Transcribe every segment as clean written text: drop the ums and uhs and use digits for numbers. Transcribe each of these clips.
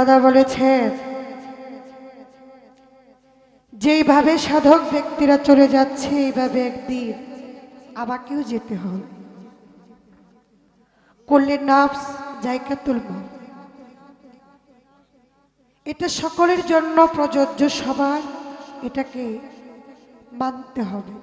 দাদা বলেছেন যেইভাবে সাধক ব্যক্তিরা চলে যাচ্ছে এইভাবে একদিন আমাকেও যেতে হবে। করলে নাফস জায়কাতুল মউত, এটা সকলের জন্য প্রযোজ্য, সবার এটাকে মানতে হবে।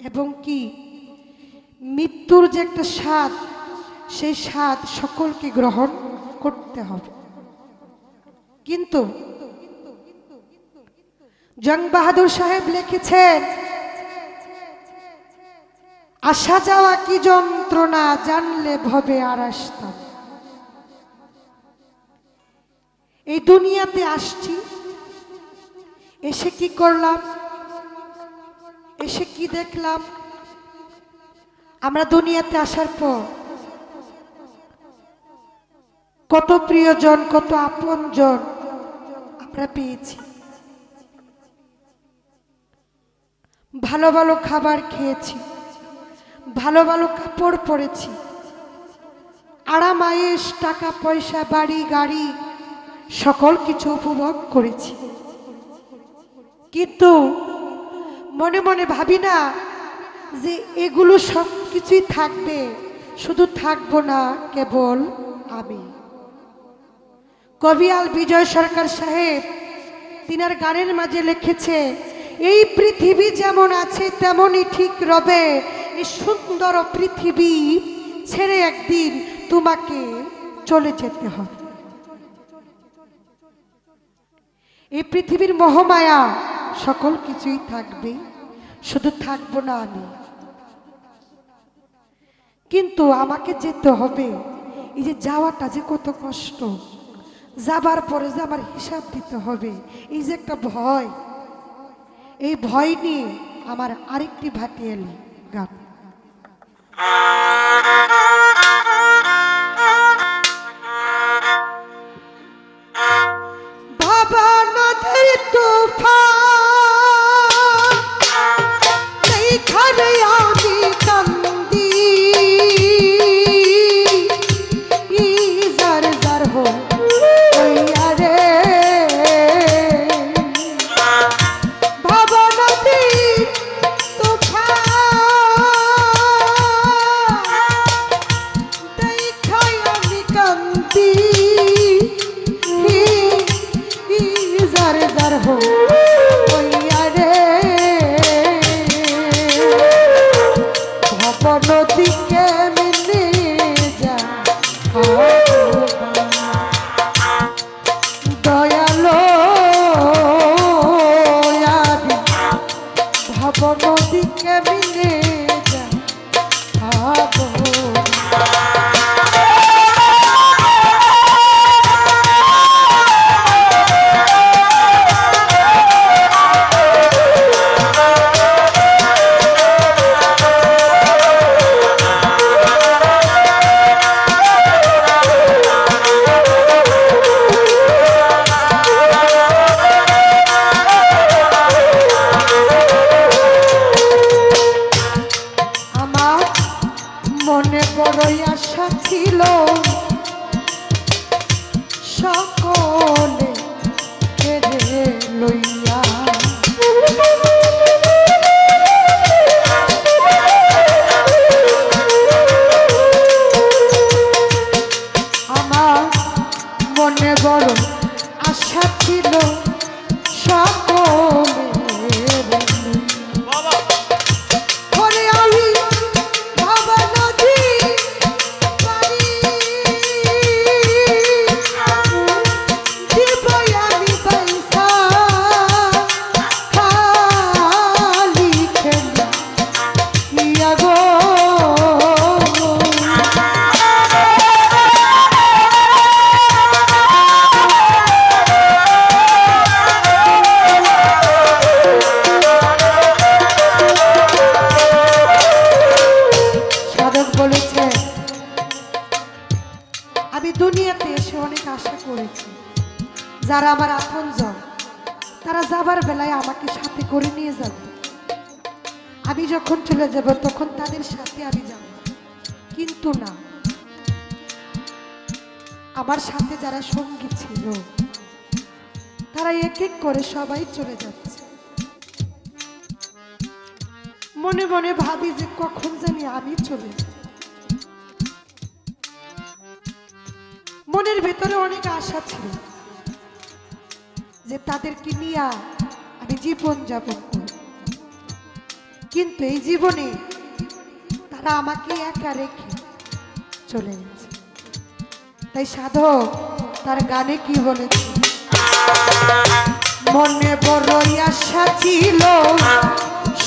এবং কি মৃত্যুর যে একটা স্বাদ, সেই স্বাদ সকলকে গ্রহণ করতে হবে। কিন্তু জং বাহাদুর সাহেব লিখেছেন, আসা যাওয়া কি যন্ত্রণা, জানলে ভবে আর আসতাম। এই দুনিয়াতে আসছি, এসে কি করলাম, এসে কি দেখলাম? আমরা দুনিয়াতে আসার পর কত প্রিয়জন, কত আপনজন আমরা পেয়েছি, ভালো ভালো খাবার খেয়েছি, ভালো ভালো কাপড় পরেছি, আরাম আয়েশ, টাকা পয়সা, বাড়ি গাড়ি সকল কিছু উপভোগ করেছি। কিন্তু মনে মনে ভাবি না যে এগুলো সব কিছুই থাকবে, শুধু থাকবো না কেবল আমি। কবি আল বিজয় সরকার সাহেব তিনার গানের মাঝে লিখেছে, এই পৃথিবী যেমন আছে তেমনই ঠিক রবে, এই সুন্দর পৃথিবী ছেড়ে একদিন তোমাকে চলে যেতে হবে। এই পৃথিবীর মোহমায়া, সকল কিছুই থাকবে, শুধু থাকবো না আমি। কিন্তু আমাকে যেতে হবে। এই যে যাওয়াটা যে কত কষ্ট, যাবার পরে যে আমার হিসাব দিতে হবে, এই যে একটা ভয়, এই ভয় নিয়ে আমার আরেকটি ভাটিয়ালি গান। বাবা নদের তুফান এইখানে আমি কান্দি, জার জার হো হইয়া রে। বাবা নদীর তুফান দেখাই আমি কান্দি, জার জার হো হইয়া রে। ভাব নদীকে মিলে যা দয়ালো ভাব নদীকে মিলে যা ভাব। মনে বড়ই আশা ছিল সকলে কেড়ে লইয়া, আমার মনে বড় আশা ছিল সকলে দুনিয়াতে এসে অনেক আশা করেছি, যারা আমার আপনজন তারা যাবার বেলায় আমাকে সাথে করে নিয়ে যাবে, আমি যখন চলে যাব তখন তাদের সাথে আমি যাব। কিন্তু না, আমার সাথে যারা সঙ্গী ছিল তারা এক এক করে সবাই চলে যাচ্ছে। মনে মনে ভাবি যে কখন জানি আমি চলে যাব। মনের ভেতরে অনেক আশা ছিল যে তাদেরকে নিয়ে আমি জীবন যাপন করব, কিন্তু এই জীবনে তারা আমাকে একা রেখে চলে গেছে। তাই সাধক তার গানে কি বলেছে, মনে বড়ই আশা ছিল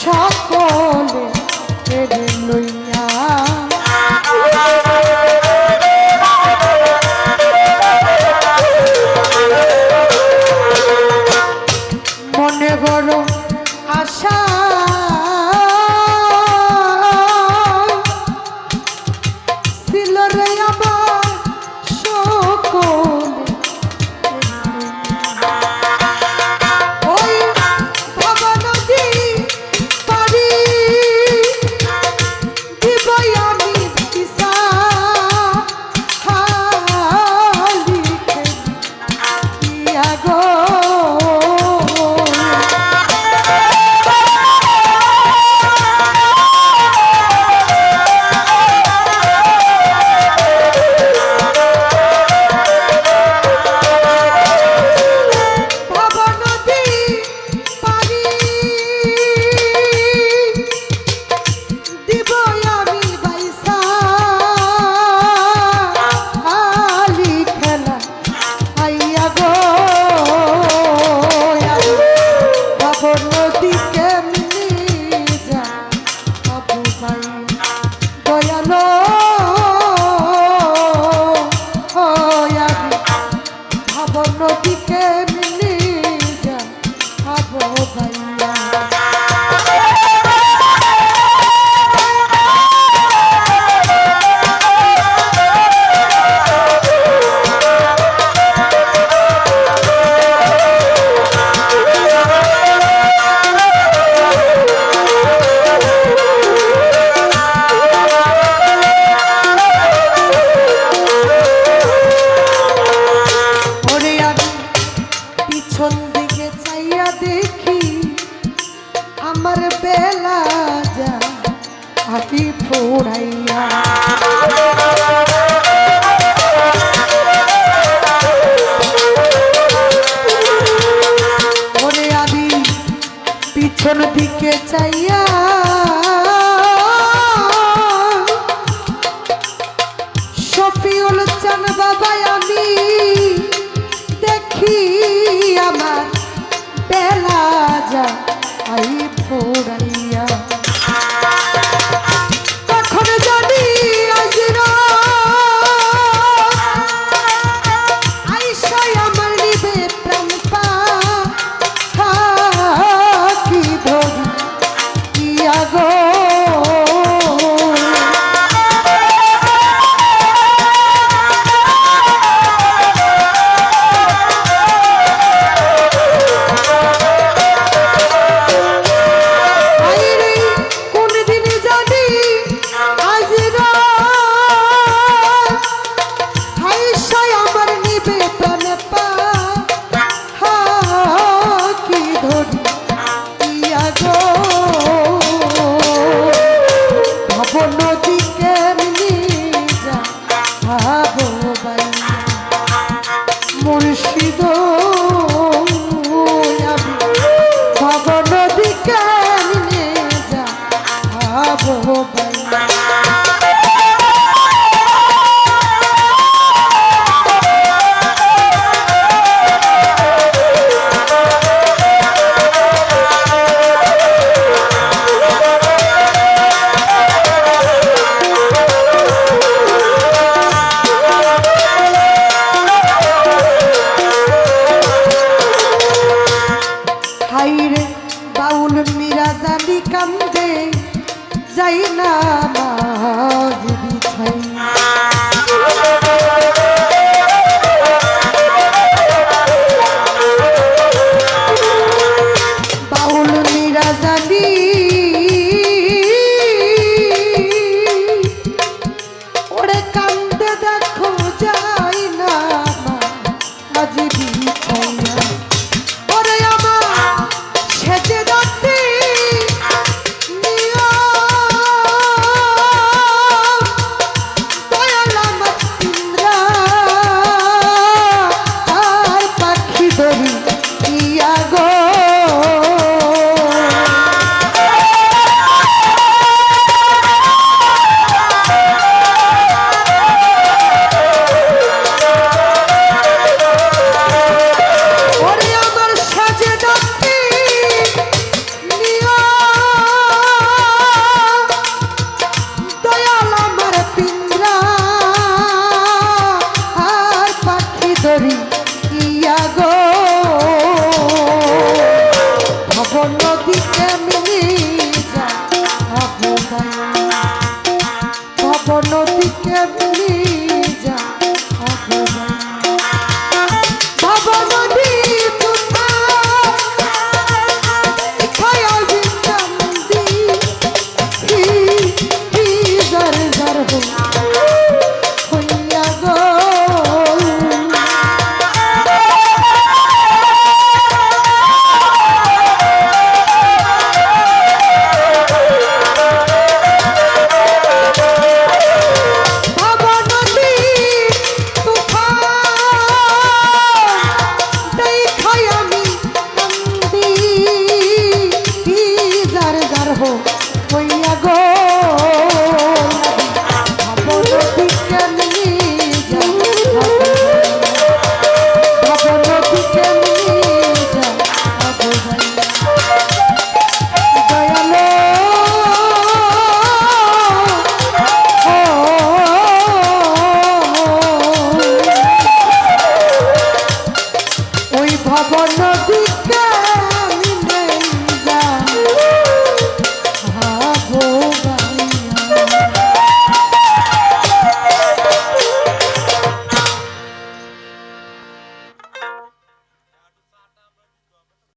সকলে কেড়ে লইয়া, মনে বড় আশা ছিল রে আমার সকলে, ওই ভাবা নদী পারি দিবই আমি দিশা লিখে দিয়া গো। আমার বেলা যা আতি ফুরাইয়া, ওরে আমি পিছন দিকে চাইয়া শফিউল চান বাবা আমি দেখি আমার বেলা যা আই ফুরাইয়া, তখন জানি আজরা আইসাই আমার নিবে প্রাণ পাখি ধরি ইয়া গো। মুর্শিদ ভবন দিকে নিয়ে যা হাইরে বাউল মিরাজালি কান্দে যাই না মাঝ বিছাই